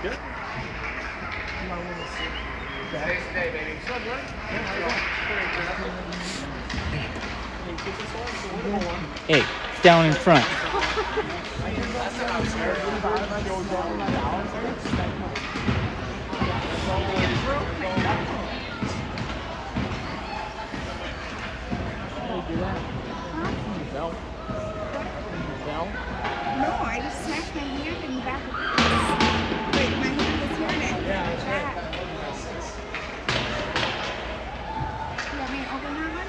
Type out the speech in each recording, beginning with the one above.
Good. Today's the day, baby. What's up, bud? Hey, down in front. No, I just smashed my hand in the back of the Wait, my hand was here and it hit my back. You want me to open that one?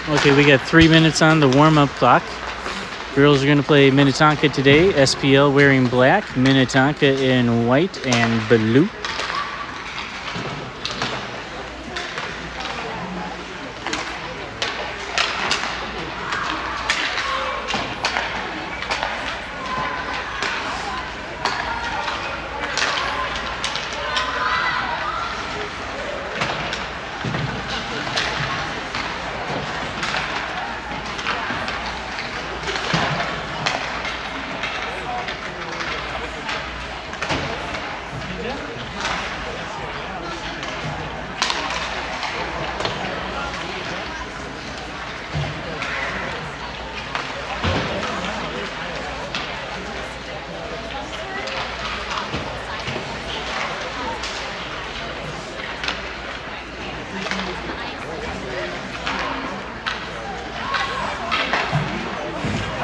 Okay, we got 3 minutes on the warm-up clock. Girls are going to play Minnetonka today. SPL wearing black, Minnetonka in white and blue.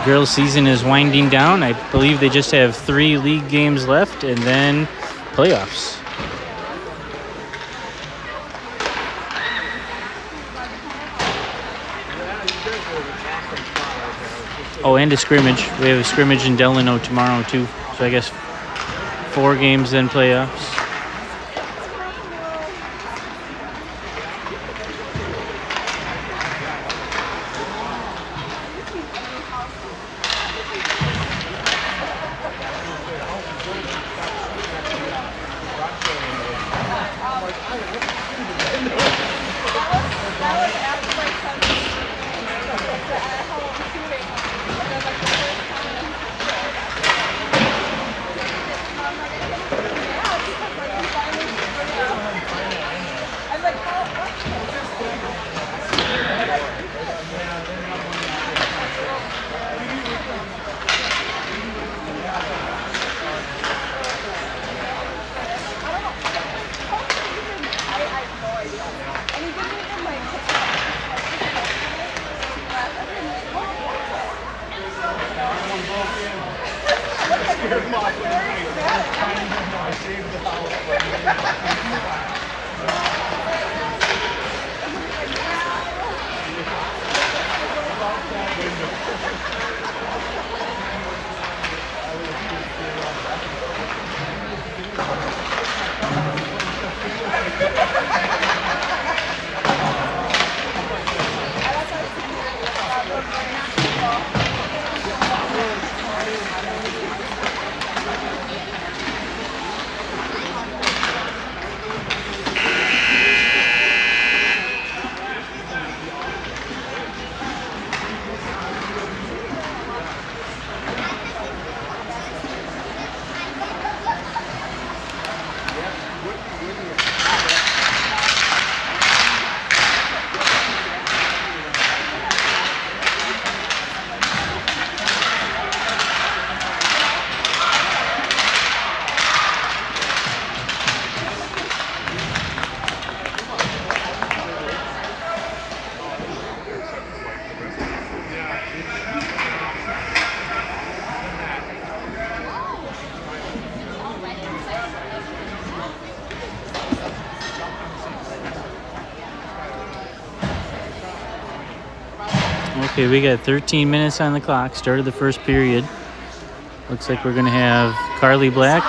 Girls' season is winding down. I believe they just have 3 league games left and then playoffs. Oh, and a scrimmage. We have a scrimmage in Delano tomorrow too. So I guess 4 games then playoffs. Okay, we got 13 minutes on the clock. Start of the first period. Looks like we're going to have Carly Black,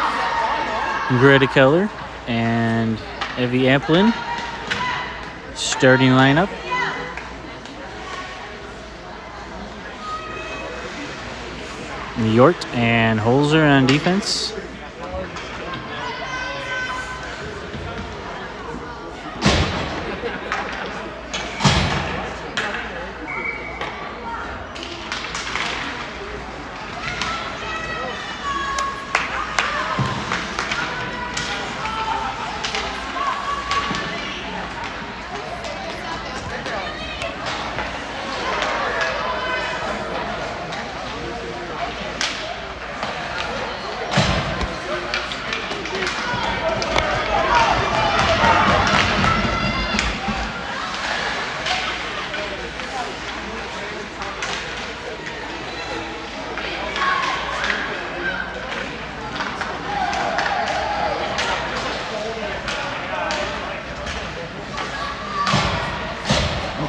Greta Keller, and Evie Applin. Starting lineup. Yort and Holzer on defense.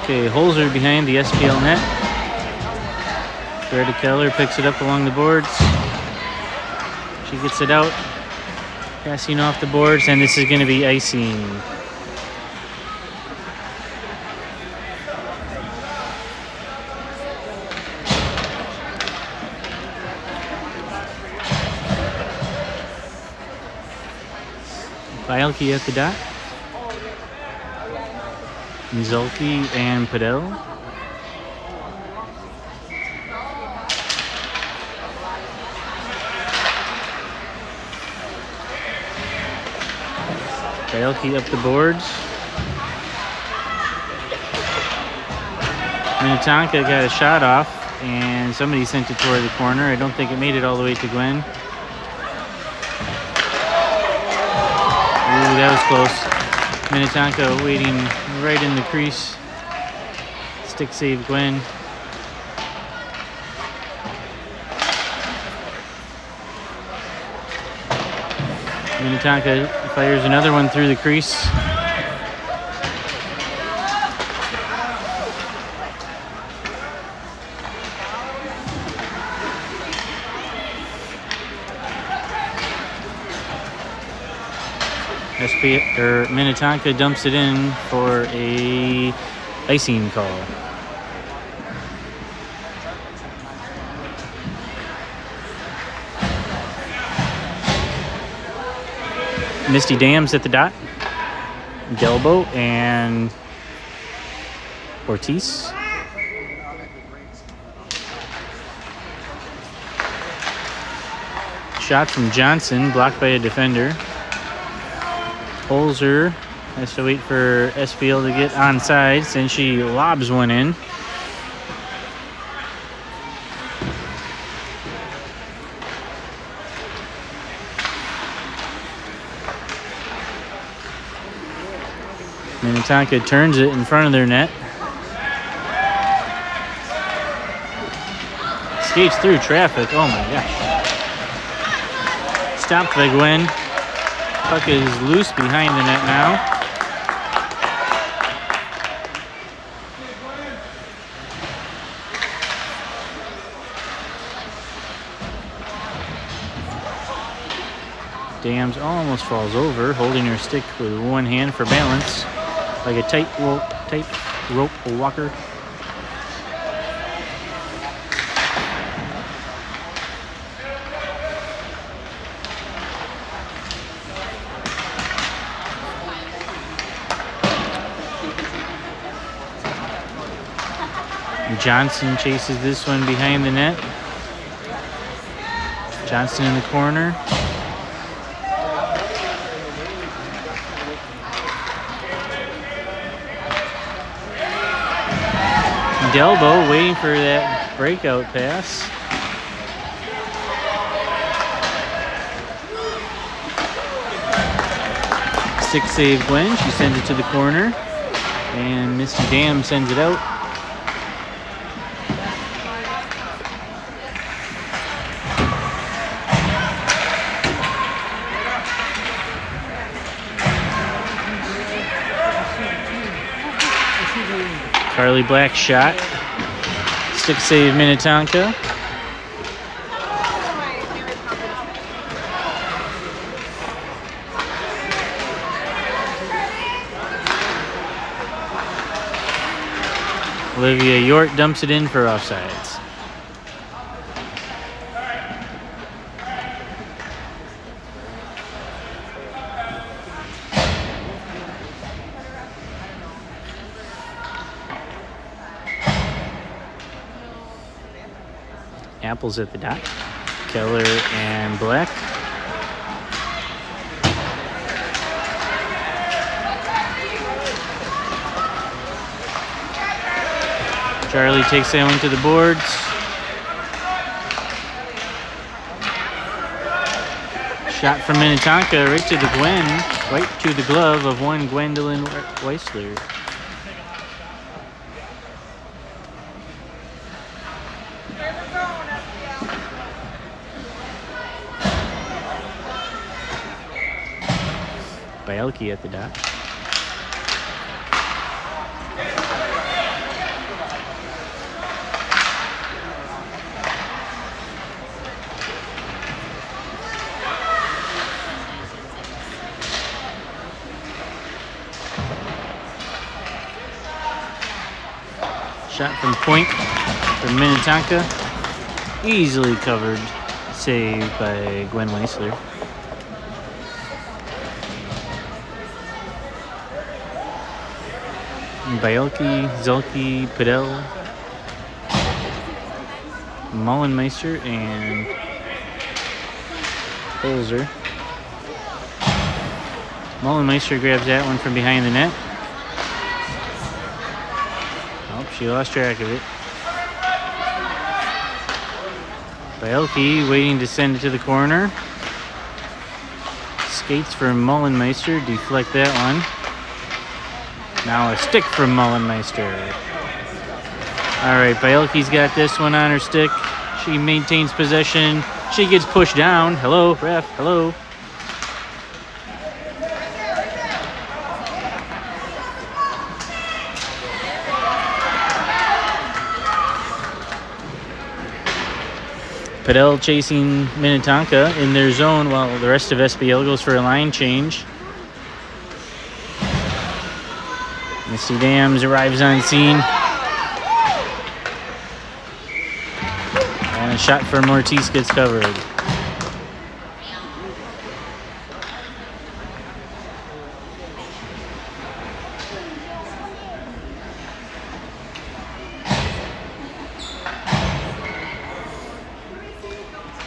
Okay, Holzer behind the SPL net. Greta Keller picks it up along the boards. She gets it out, passing off the boards, and this is going to be icing. Bielke at the dot. Zulke and Padel. Bielke up the boards. Minnetonka got a shot off, and somebody sent it toward the corner. I don't think it made it all the way to Gwen. Ooh, that was close. Minnetonka waiting right in the crease. Stick save Gwen. Minnetonka fires another one through the crease. Minnetonka dumps it in for a icing call. Misty Dams at the dot. Delbo and Ortiz. Shot from Johnson, blocked by a defender. Holzer has to wait for SPL to get onside, and she lobs one in. Minnetonka turns it in front of their net. Skates through traffic. Oh my gosh. Stopped by Gwen. Puck is loose behind the net now. Dams almost falls over, holding her stick with one hand for balance, like a tight rope walker. Johnson chases this one behind the net. Johnson in the corner. Delbo waiting for that breakout pass. Stick save Gwen. She sends it to the corner. And Misty Dam sends it out. Carly Black shot. Stick save Minnetonka. Olivia York dumps it in for offsides. Apples at the dot. Keller and Black. Charlie takes that one to the boards. Shot from Minnetonka right to the Gwen, right to the glove of one Gwendolyn Weissler. Bielke at the dot. Shot from point from Minnetonka. Easily covered save by Gwen Weissler. Bielke, Zelke, Padel, Mullenmeister, and Holzer. Mullenmeister grabs that one from behind the net. Oh, she lost track of it. Bielke waiting to send it to the corner. Skates from Mullenmeister, deflect that one. Now a stick from Mullenmeister. All right, Bielke's got this one on her stick. She maintains possession. She gets pushed down. Hello, ref, hello. Padel chasing Minnetonka in their zone while the rest of SPL goes for a line change. Misty Dams arrives on scene. And a shot from Ortiz gets covered.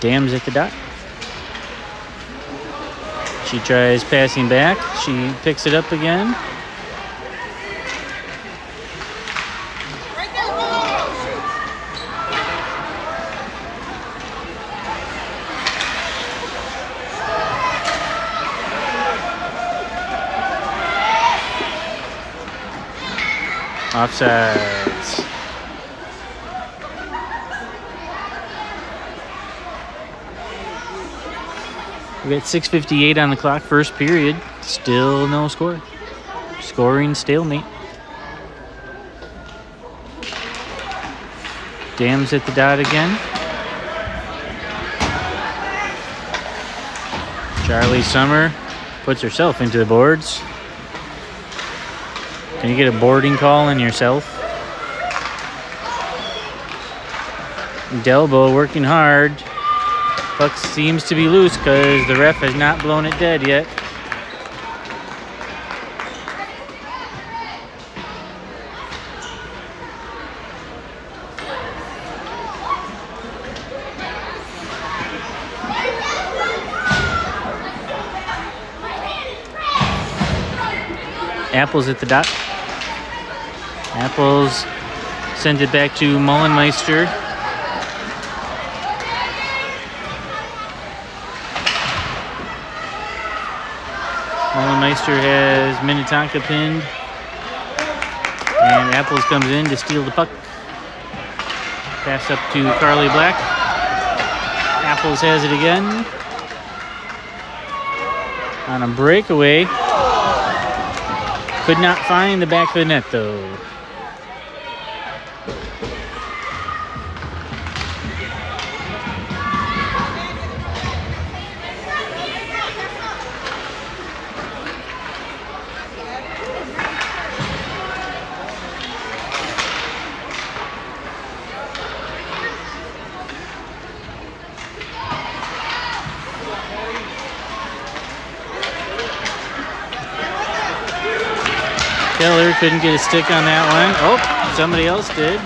Dams at the dot. She tries passing back. She picks it up again. Offsides. We got 6:58 on the clock, first period. Still no score. Scoring stalemate. Dams at the dot again. Charlie Summer puts herself into the boards. Can you get a boarding call on yourself? Delbo working hard. Puck seems to be loose because the ref has not blown it dead yet. Apples at the dot. Apples send it back to Mullenmeister. Mullenmeister has Minnetonka pinned. And Apples comes in to steal the puck. Pass up to Carly Black. Apples has it again. On a breakaway. Could not find the back of the net though. Keller couldn't get a stick on that one. Oh, somebody else did.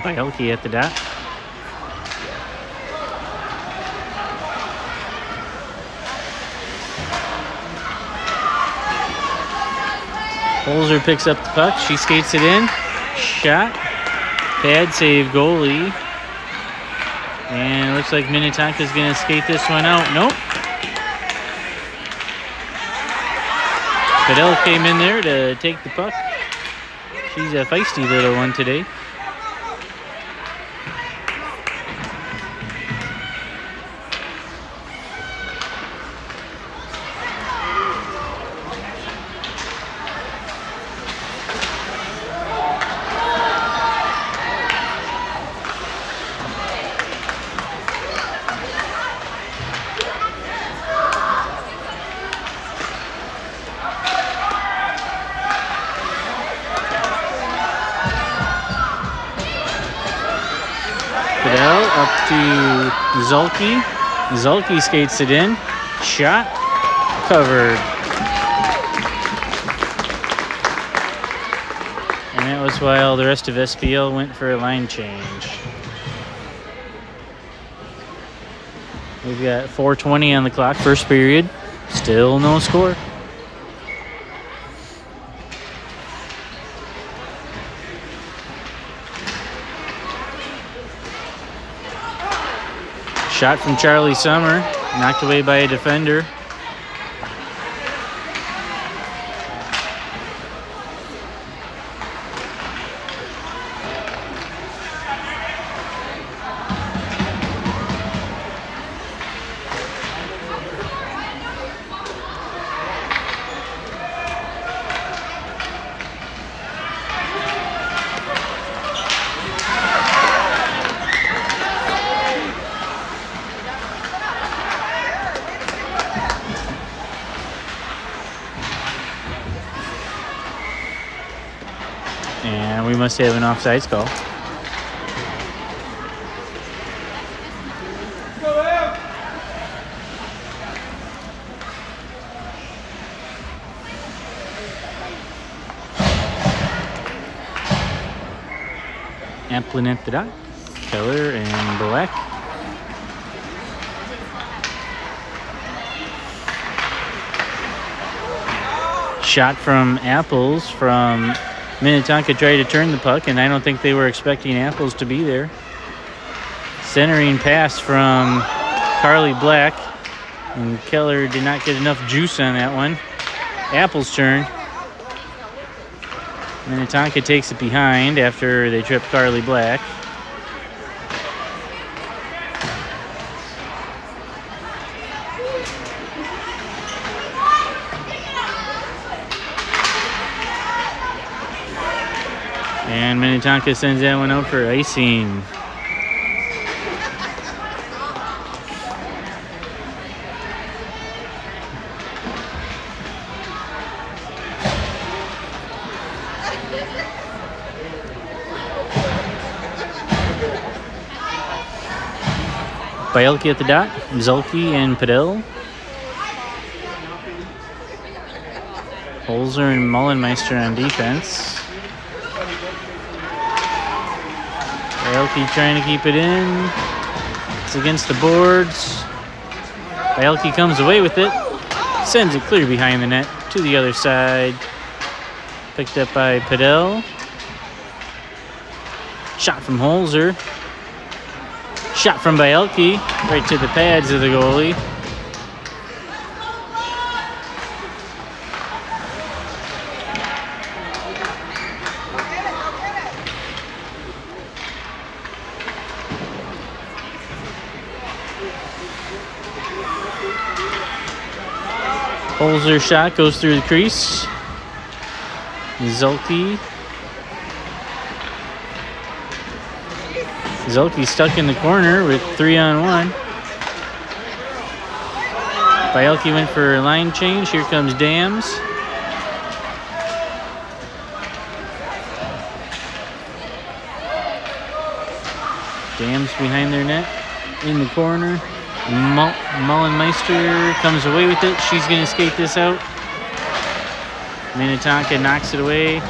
Bielke at the dot. Holzer picks up the puck. She skates it in. Shot. Pad save goalie. And it looks like Minnetonka's going to skate this one out. Nope. Fidel came in there to take the puck. She's a feisty little one today. Up to Zulke. Zulke skates it in. Shot. Covered. And that was while the rest of SPL went for a line change. We've got 4:20 on the clock, first period. Still no score. Shot from Charlie Summer, knocked away by a defender. we must have an offsides call. Amplin at the dot. Keller and Black. Shot from Apples from Minnetonka tried to turn the puck, and I don't think they were expecting Apples to be there. Centering pass from Carly Black, and Keller did not get enough juice on that one. Apples' turn. Minnetonka takes it behind after they trip Carly Black. And Minnetonka sends that one out for icing. Bielke at the dot, Zulke and Padel. Holzer and Mullenmeister on defense. Bielke trying to keep it in. It's against the boards. Bielke comes away with it. Sends it clear behind the net to the other side. Picked up by Padel. Shot from Holzer. Shot from Bielke, right to the pads of the goalie. Holzer shot goes through the crease. Zulke stuck in the corner with 3-on-1. Bielke went for a line change. Here comes Dams. Dams behind their net in the corner. Mullenmeister comes away with it. She's going to skate this out. Minnetonka knocks it away.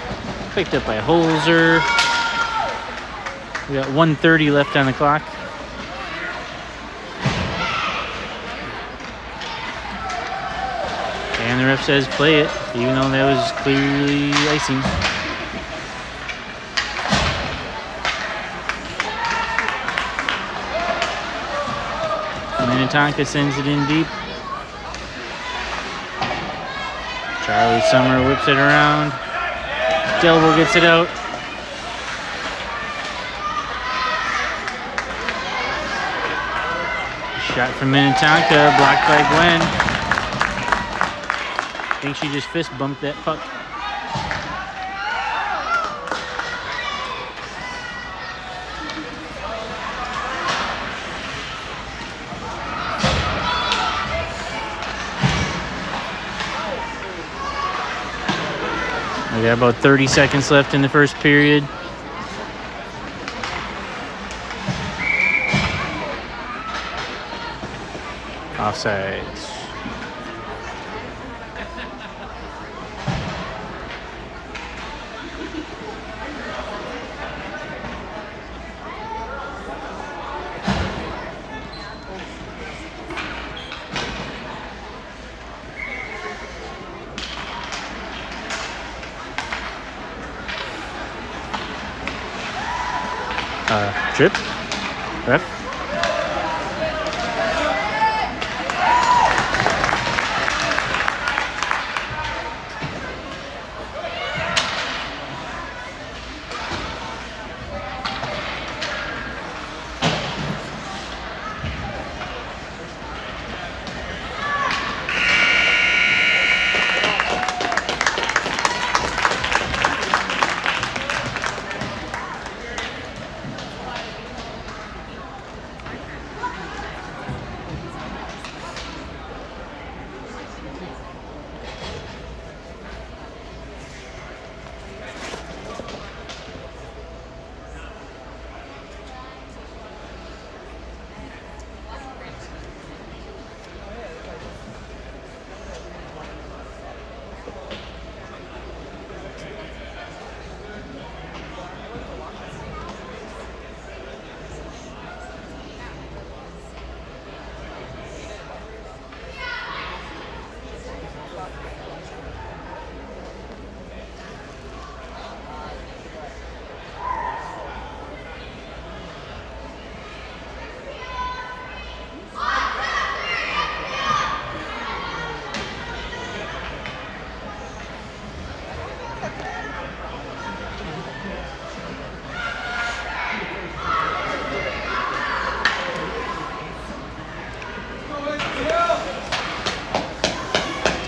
Picked up by Holzer. We got 1:30 left on the clock. And the ref says play it, even though that was clearly icing. Minnetonka sends it in deep. Charlie Summer whips it around. Delbo gets it out. Shot from Minnetonka, blocked by Gwen. I think she just fist bumped that puck. We got about 30 seconds left in the first period. Offsides. Trip. Ref.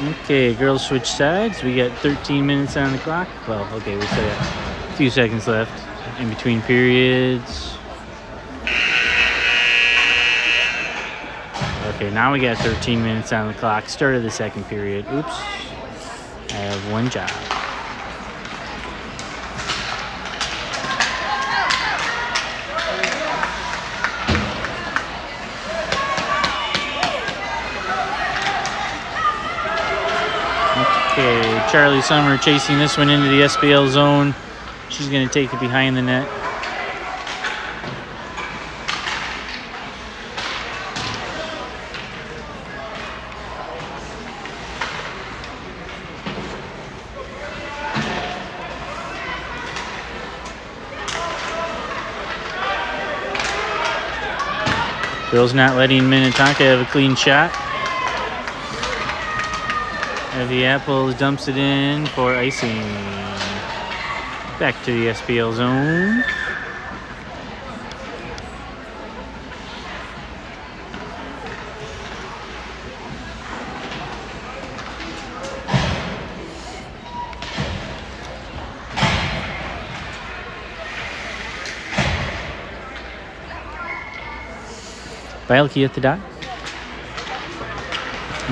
Okay, girls switch sides. We got 13 minutes on the clock. Well, okay, we still got a few seconds left in between periods. Okay, now we got 13 minutes on the clock. Start of the second period. Oops. I have one job. Okay, Charlie Summer chasing this one into the SPL zone. She's going to take it behind the net. Girls not letting Minnetonka have a clean shot. The Apples dumps it in for icing. Back to the SPL zone. Bielke at the dot.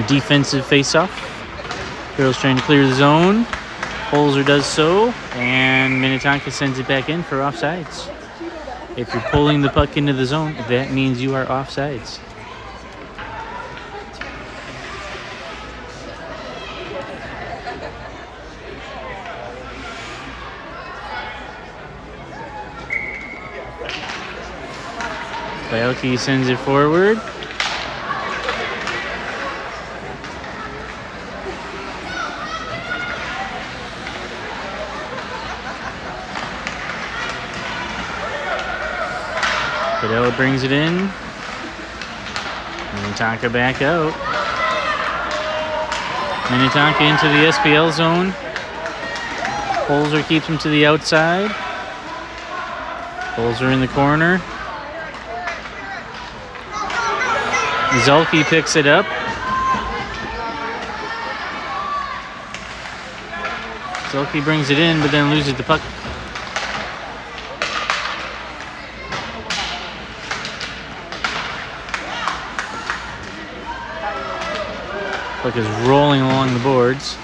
Defensive face-off. Girls trying to clear the zone. Holzer does so, and Minnetonka sends it back in for offsides. If you're pulling the puck into the zone, that means you are offsides. Bielke sends it forward. Padella brings it in. Minnetonka back out. Minnetonka into the SPL zone. Holzer keeps him to the outside. Holzer in the corner. Zelke picks it up. Zelke brings it in, but then loses the puck. Puck is rolling along the boards.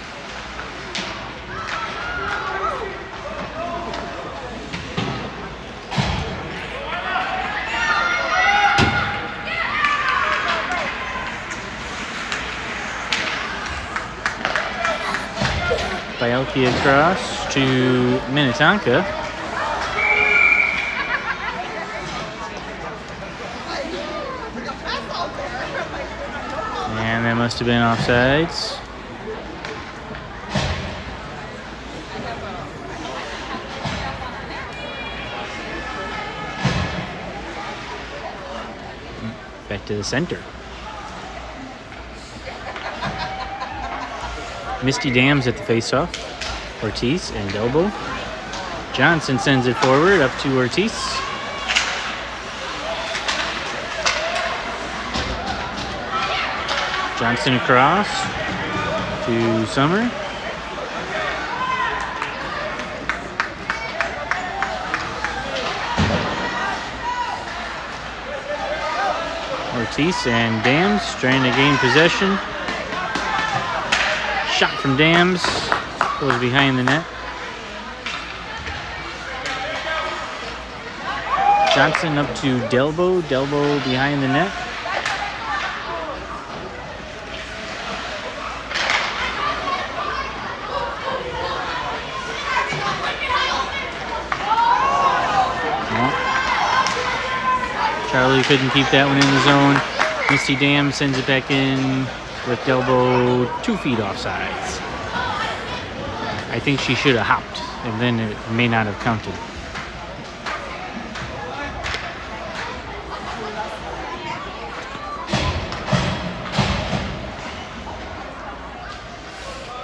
Bielke across to Minnetonka. And that must have been offsides. Back to the center. Misty Dams at the faceoff. Ortiz and elbow. Johnson sends it forward up to Ortiz. Johnson across to Summer. Ortiz and Dams trying to gain possession. Shot from Dams goes behind the net. Johnson up to Delbo. Delbo behind the net. Charlie couldn't keep that one in the zone. Misty Dam sends it back in with Delbo 2 feet offsides. I think she should have hopped, and then it may not have counted.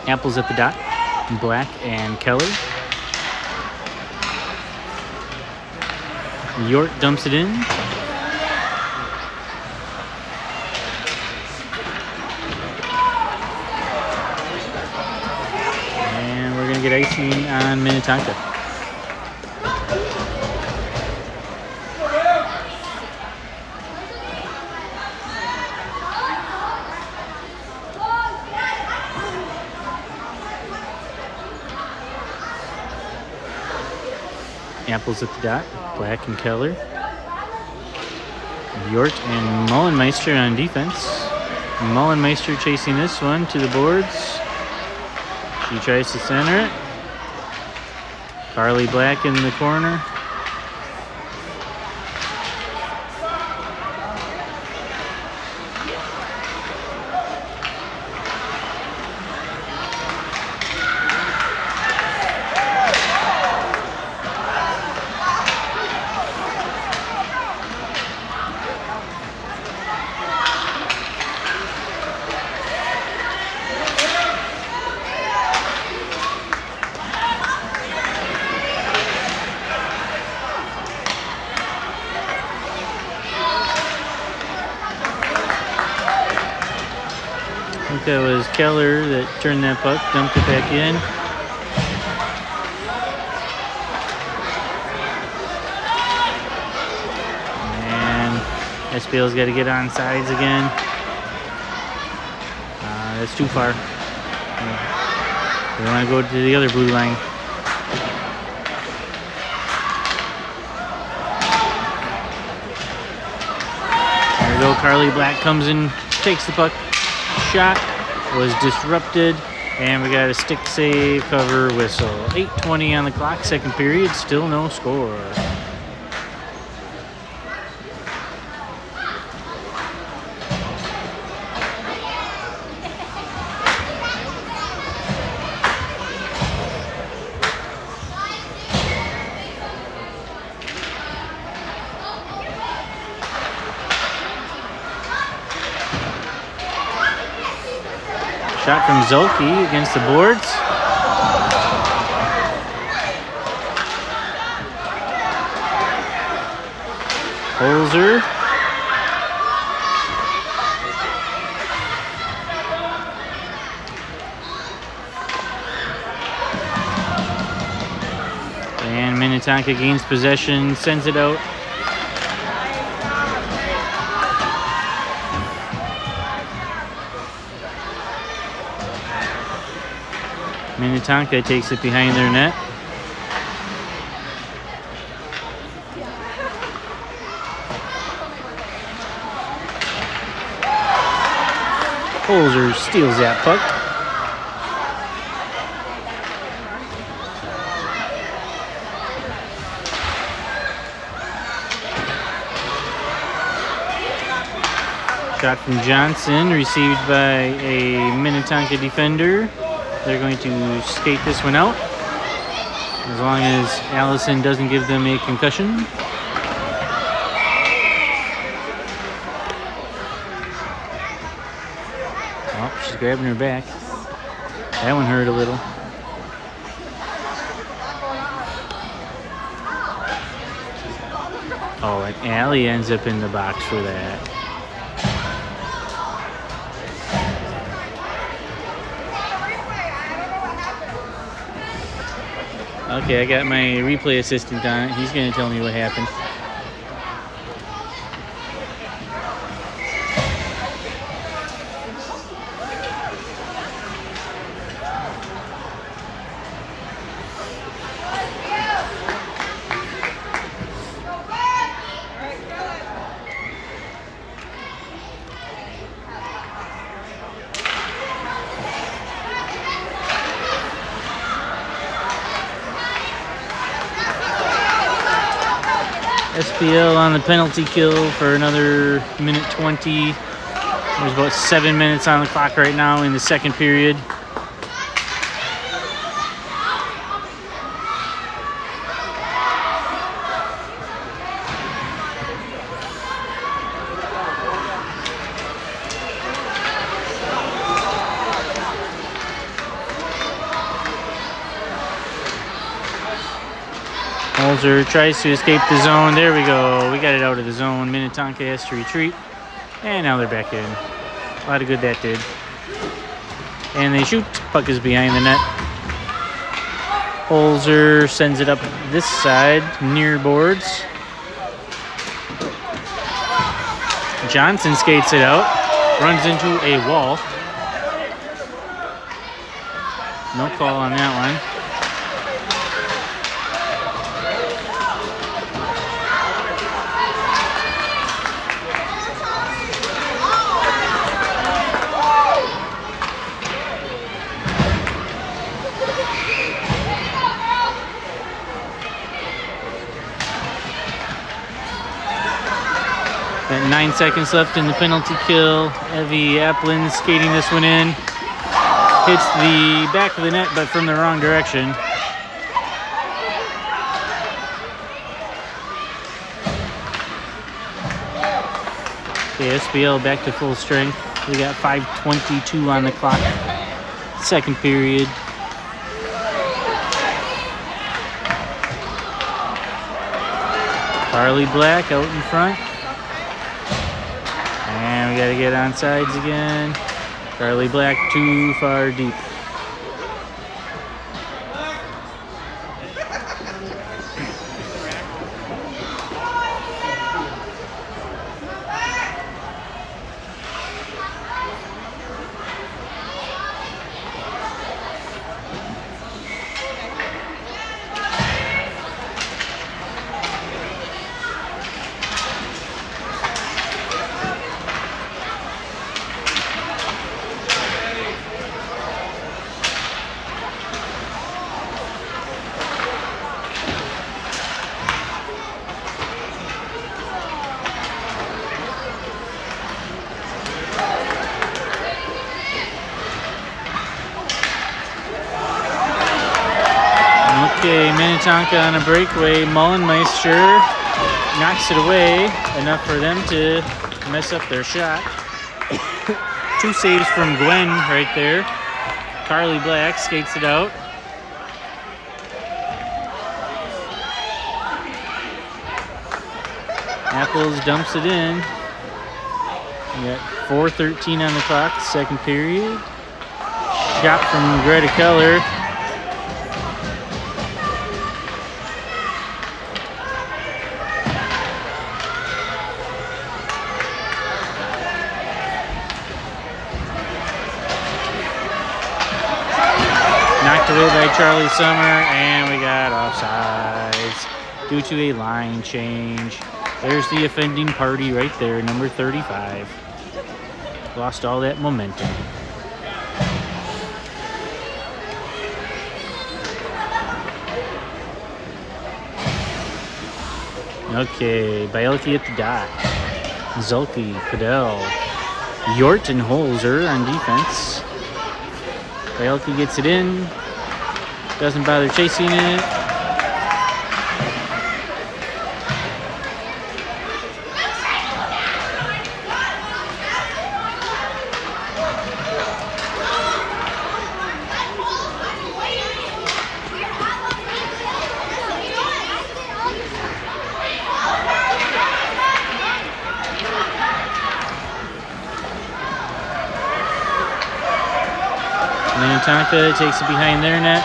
Apples at the dot. Black and Keller. York dumps it in. icing on Minnetonka. Apples at the dot, Black and Keller. Yort and Mullenmeister on defense. Mullenmeister chasing this one to the boards. She tries to center it. Carly Black in the corner. I think that was Keller that turned that puck, dumped it back in. And SPL's got to get on sides again. That's too far. We want to go to the other blue line. There we go. Carly Black comes in, takes the puck. Shot was disrupted, and we got a stick save, cover, whistle. 8:20 on the clock, second period, still no score. Shot from Zolke against the boards. Holzer. And Minnetonka gains possession, sends it out. Minnetonka takes it behind their net. Holzer steals that puck. Shot from Johnson, received by a Minnetonka defender. They're going to skate this one out, as long as Allison doesn't give them a concussion. Oh, she's grabbing her back. That one hurt a little. Oh, and Allie ends up in the box for that. Okay, I got my replay assistant on it. He's going to tell me what happened. SPL on the penalty kill for another minute 20. There's about 7 minutes on the clock right now in the second period. Holzer tries to escape the zone. There we go. We got it out of the zone. Minnetonka has to retreat. And now they're back in. A lot of good that did. And they shoot. Puck is behind the net. Holzer sends it up this side, near boards. Johnson skates it out, runs into a wall. No call on that one. At 9 seconds left in the penalty kill. Evie Applin skating this one in. Hits the back of the net, but from the wrong direction. Okay, SPL back to full strength. We got 5:22 on the clock. Second period. Carly Black out in front. And we got to get on sides again. Carly Black too far deep. Okay, Minnetonka on a breakaway. Mullenmeister knocks it away, enough for them to mess up their shot. Two saves from Gwen right there. Carly Black skates it out. Apples dumps it in. We got 4:13 on the clock, second period. Shot from Greta Keller. Knocked away by Charlie Summer, and we got offsides due to a line change. There's the offending party right there, number 35. Lost all that momentum. Okay, Bielke at the dot. Zulke, Padel, Yort and Holzer on defense. Bielke gets it in. Doesn't bother chasing it. Minnetonka takes it behind their net.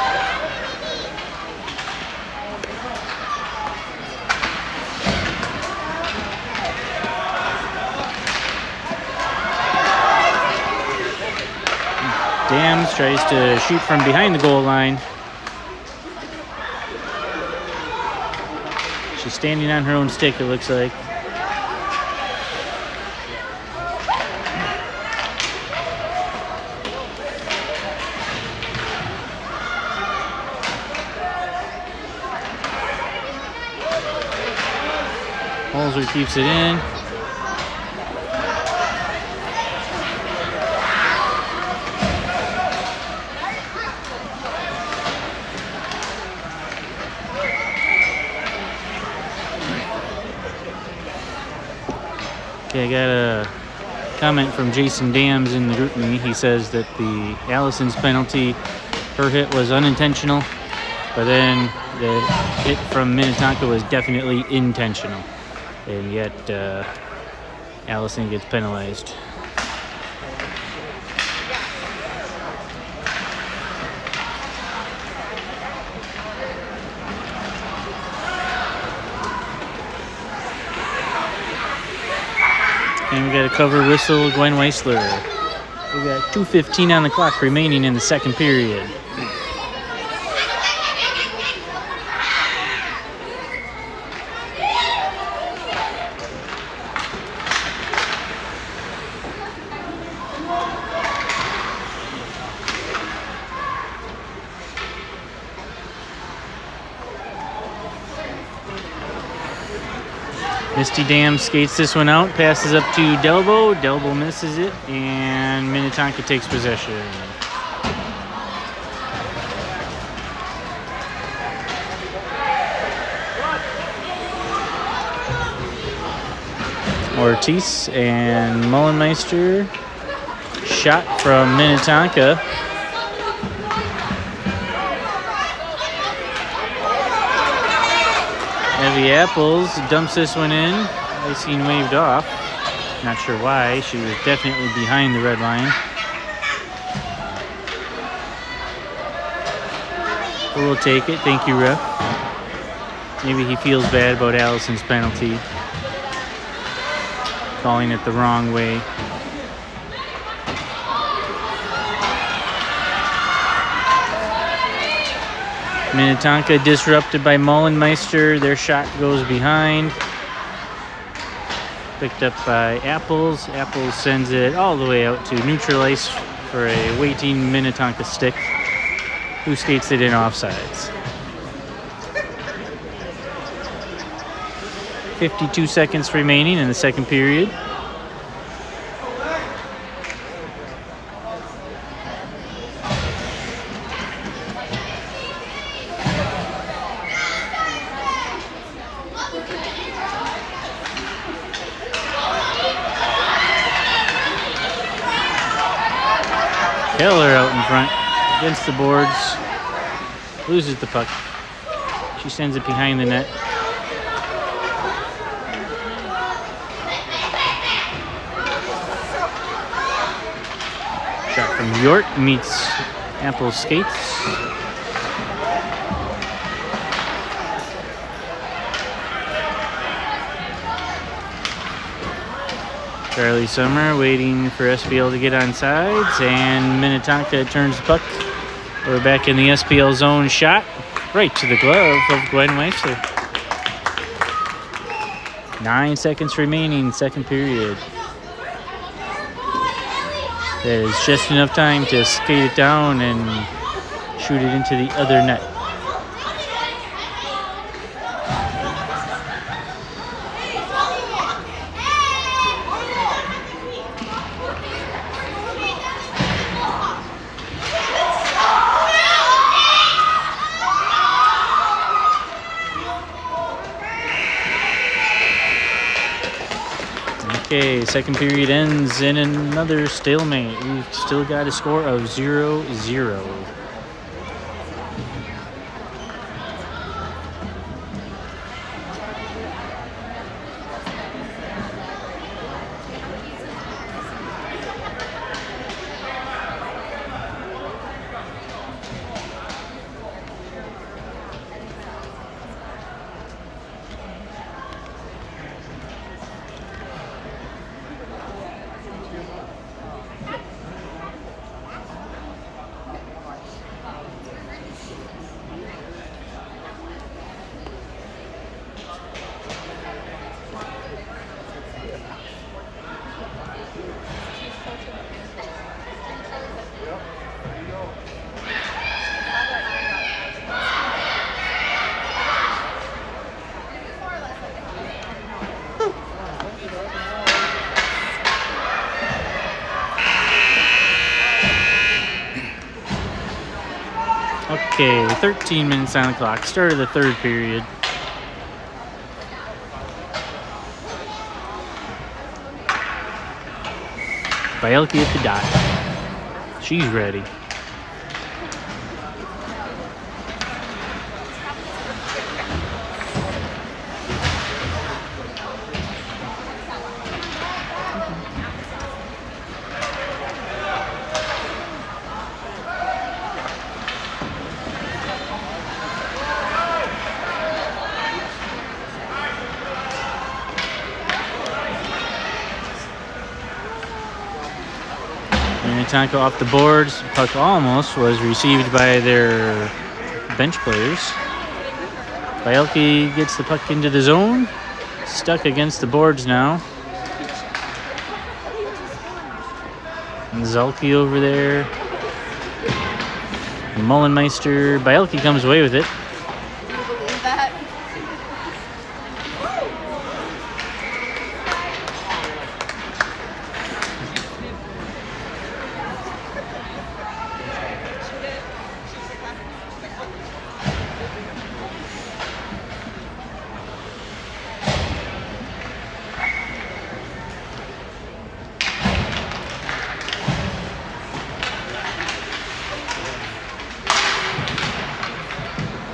Dams tries to shoot from behind the goal line. She's standing on her own stick, it looks like. Holzer keeps it in. Okay, I got a comment from Jason Dams in the group me. He says that the Allison's penalty, her hit was unintentional, but then the hit from Minnetonka was definitely intentional. And yet, Allison gets penalized. And we got a cover whistle, Gwen Weissler. We got 2:15 on the clock remaining in the second period. Misty Dam skates this one out, passes up to Delbo. Delbo misses it, and Minnetonka takes possession. Ortiz and Mullenmeister. Shot from Minnetonka. Heavy Apples dumps this one in. Icing waved off. Not sure why. She was definitely behind the red line. But we'll take it. Thank you, ref. Maybe he feels bad about Allison's penalty. Calling it the wrong way. Minnetonka disrupted by Mullenmeister. Their shot goes behind. Picked up by Apples. Apples sends it all the way out to neutral ice for a waiting Minnetonka stick, who skates it in offsides. 52 seconds remaining in the second period. Keller out in front against the boards. Loses the puck. She sends it behind the net. Shot from York meets Apple skates. Charlie Summer waiting for SPL to get on sides, and Minnetonka turns the puck. We're back in the SPL zone. Shot right to the glove of Gwen Weissler. 9 seconds remaining, second period. That is just enough time to skate it down and shoot it into the other net. Okay, second period ends in another stalemate. We've still got a score of 0-0. Okay, 13 minutes on the clock. Start of the third period. Bielke at the dot. She's ready. Minnetonka off the boards. Puck almost was received by their bench players. Bielke gets the puck into the zone. Stuck against the boards now. And Zalke over there. Mullenmeister. Bielke comes away with it. Can you believe that?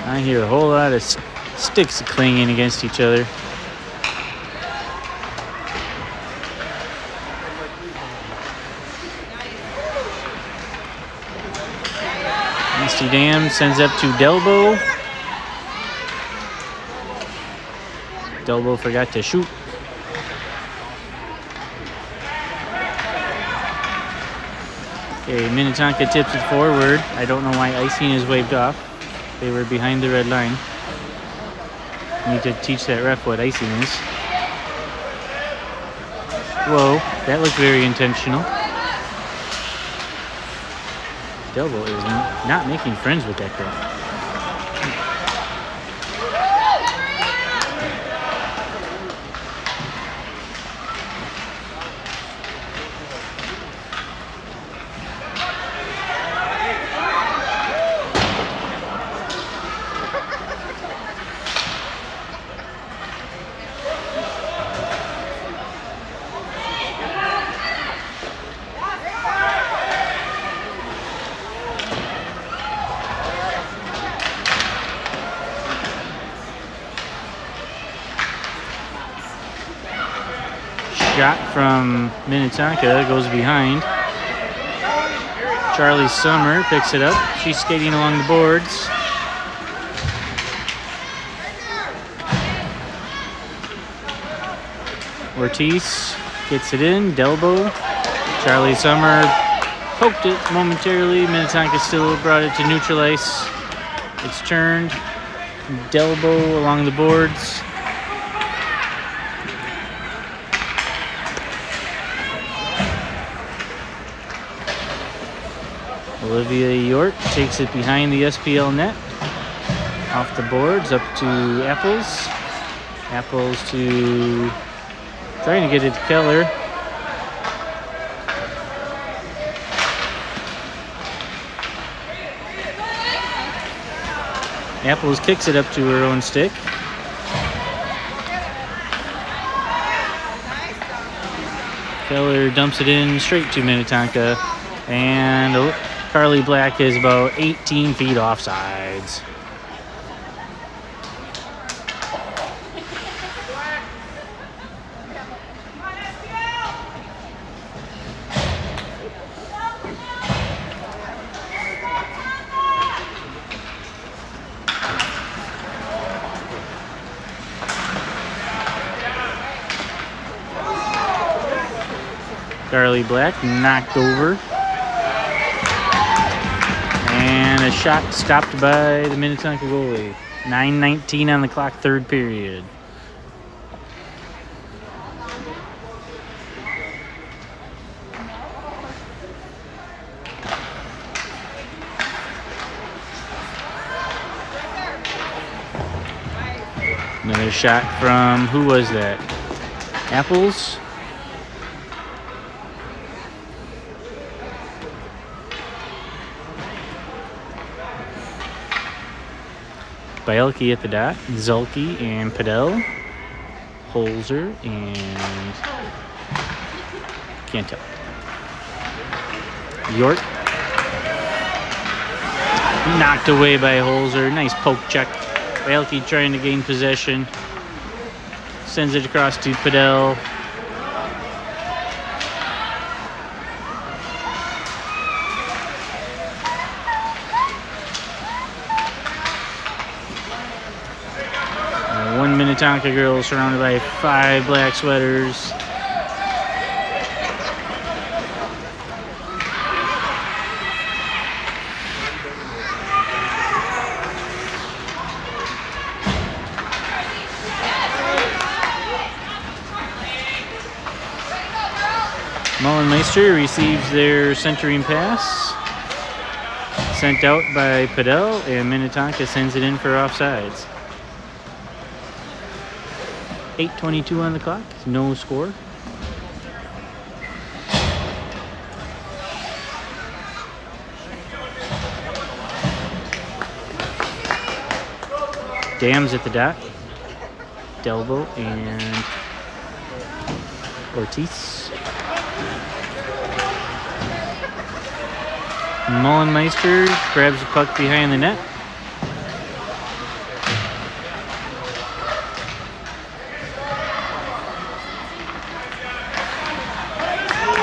I hear a whole lot of sticks clanging against each other. Misty Dam sends up to Delbo. Delbo forgot to shoot. Okay, Minnetonka tips it forward. I don't know why icing is waved off. They were behind the red line. Need to teach that ref what icing is. Whoa, that looked very intentional. Delbo is not making friends with that girl. Shot from Minnetonka goes behind. Charlie Summer picks it up. She's skating along the boards. Ortiz gets it in. Delbo. Charlie Summer poked it momentarily. Minnetonka still brought it to neutral ice. It's turned. Delbo along the boards. Olivia York takes it behind the SPL net. Off the boards, up to Apples. Apples to... trying to get it to Keller. Apples kicks it up to her own stick. Keller dumps it in straight to Minnetonka. And Carly Black is about 18 feet offsides. Carly Black knocked over. And a shot stopped by the Minnetonka goalie. 9:19 on the clock, third period. Another shot from, who was that? Apples? Bielke at the dot, Zulke and Padel, Holzer and can't tell. York knocked away by Holzer. Nice poke check. Bielke trying to gain possession. Sends it across to Padel. One Minnetonka girl surrounded by 5 black sweaters. Mullenmeister receives their centering pass. Sent out by Padel, and Minnetonka sends it in for offsides. 8:22 on the clock, no score. Dams at the dot. Delbo and Ortiz. Mullenmeister grabs the puck behind the net.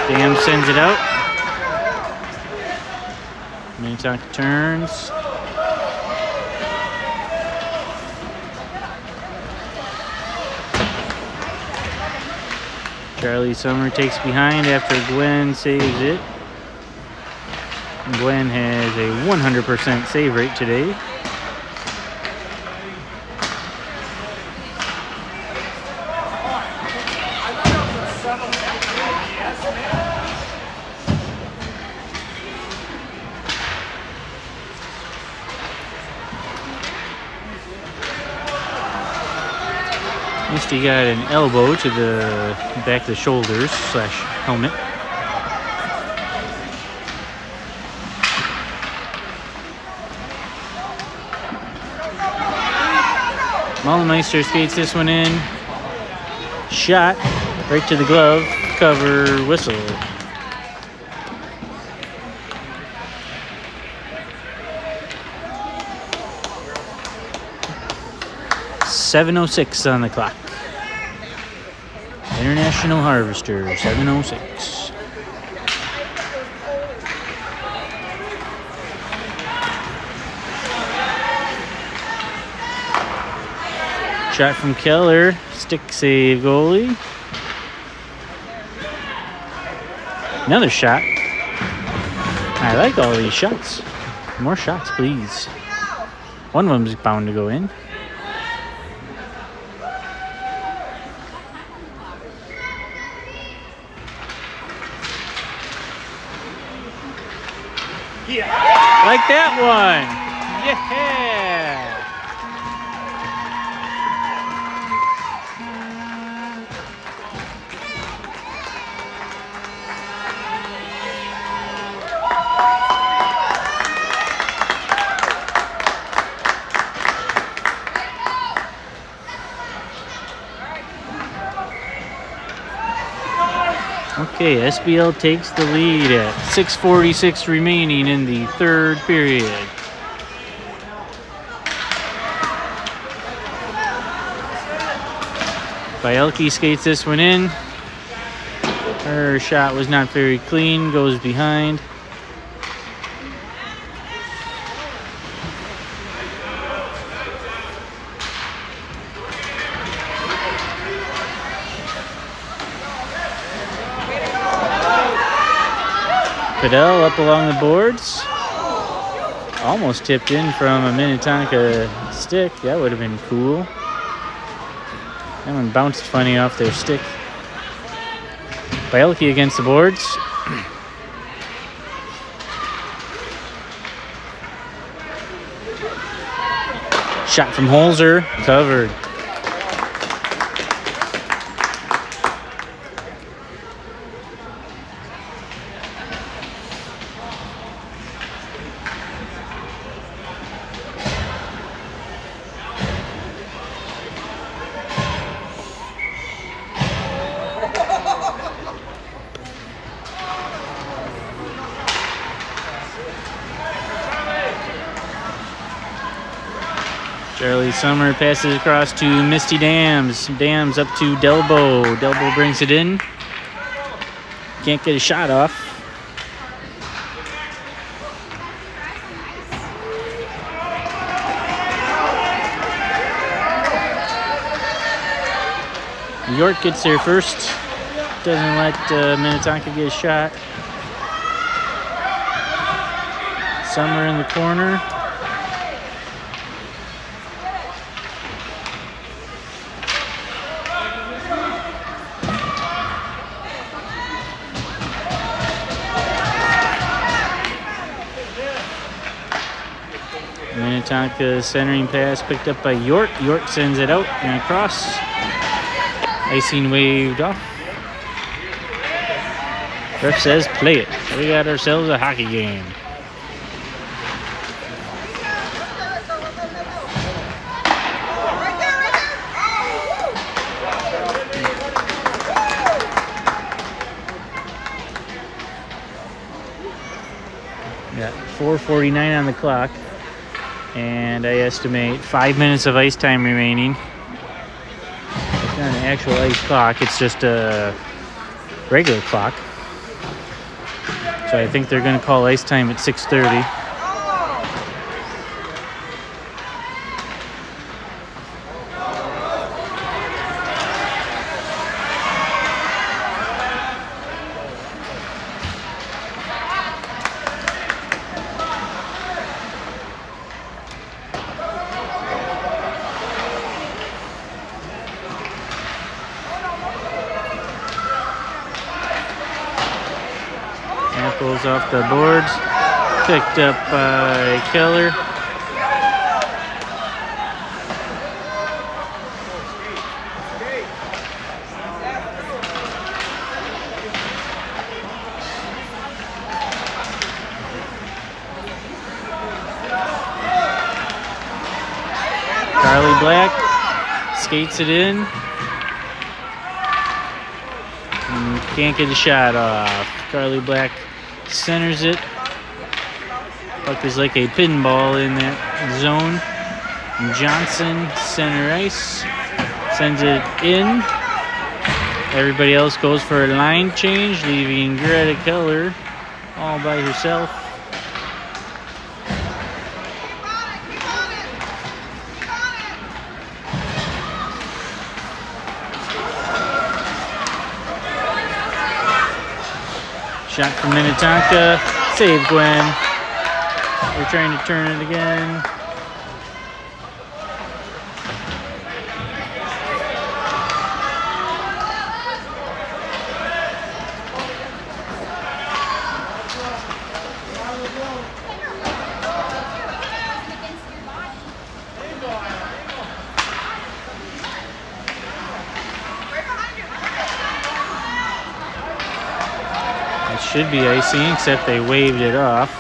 Dam sends it out. Minnetonka turns. Charlie Summer takes behind after Gwen saves it. Gwen has a 100% save rate today. Misty got an elbow to the back of the shoulders / helmet. Mullenmeister skates this one in. Shot right to the glove. Cover whistle. .706 on the clock. International Harvester, 706. Shot from Keller, stick save goalie. Another shot. I like all these shots. More shots, please. One of them is bound to go in. Like that one. Yeah. Okay, SPL takes the lead at 6:46 remaining in the third period. Bielke skates this one in. Her shot was not very clean, goes behind. Padel up along the boards. Almost tipped in from a Minnetonka stick. That would have been cool. That one bounced funny off their stick. Bielke against the boards. Shot from Holzer, covered. Charlie Summer passes across to Misty Dams. Dams up to Delbo. Delbo brings it in. Can't get a shot off. York gets there first. Doesn't let Minnetonka get a shot. Summer in the corner. Minnetonka centering pass picked up by York. York sends it out and across. Icing waved off. Ref says play it. We got ourselves a hockey game. Got 4:49 on the clock, and I estimate 5 minutes of ice time remaining. It's not an actual ice clock, it's just a regular clock. So I think they're going to call ice time at 6:30. Apples off the boards, picked up by Keller. Carly Black skates it in. And can't get a shot off. Carly Black centers it. Puck is like a pinball in that zone. Johnson, center ice, sends it in. Everybody else goes for a line change, leaving Greta Keller all by herself. Shot from Minnetonka. Save Gwen. We're trying to turn it again. Should be icing, except they waved it off.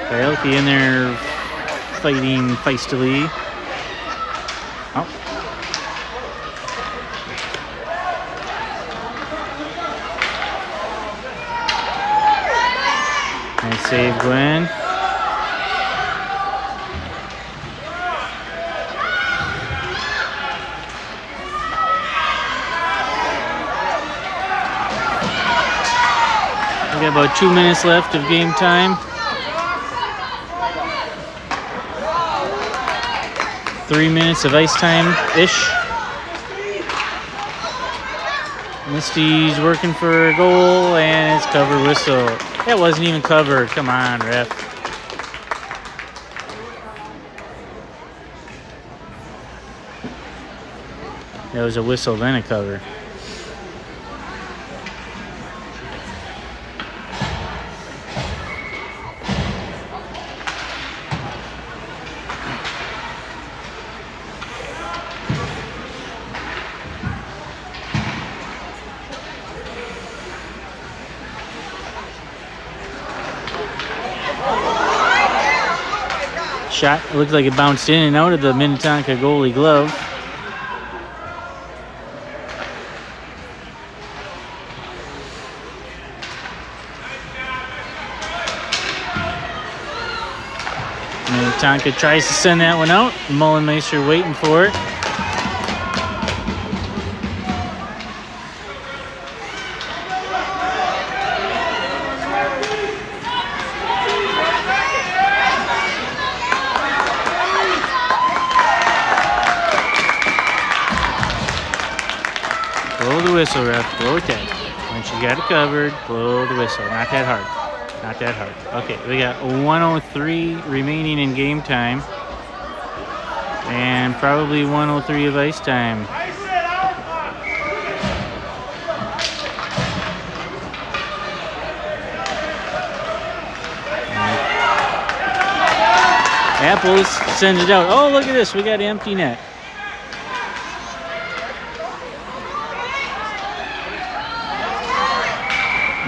Bielke in there fighting feistily. Oh. Nice save, Gwen. We got about 2 minutes left of game time. 3 minutes of ice time-ish. Misty's working for a goal, and it's cover whistle. That wasn't even covered. Come on, ref. That was a whistle, then a cover. Shot, it looked like it bounced in and out of the Minnetonka goalie glove. Minnetonka tries to send that one out. Mullenmeister waiting for it. Blow the whistle, ref. Blow it dead. Once you got it covered, blow the whistle. Not that hard. Not that hard. Okay, we got 1:03 remaining in game time. And probably 1:03 of ice time. Apples sends it out. Oh, look at this. We got empty net.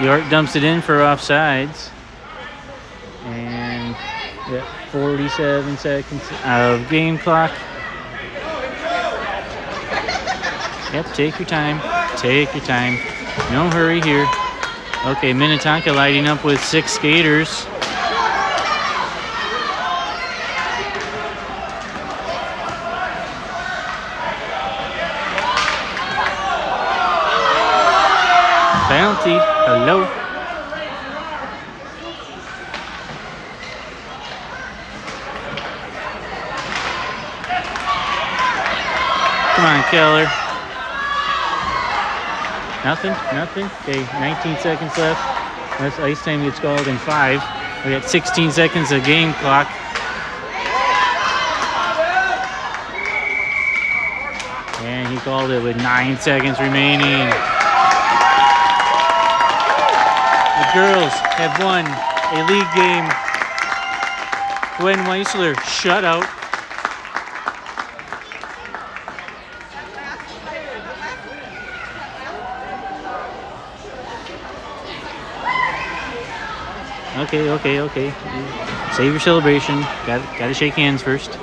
York dumps it in for offsides. And we got 47 seconds of game clock. Yep, take your time. Take your time. No hurry here. Okay, Minnetonka lighting up with 6 skaters. Penalty. Hello. Come on, Keller. Nothing. Okay, 19 seconds left. That's ice time gets called in 5. We got 16 seconds of game clock. And he called it with 9 seconds remaining. The girls have won a league game. Gwen Weissler shutout. Okay. Save your celebration. Got to shake hands first.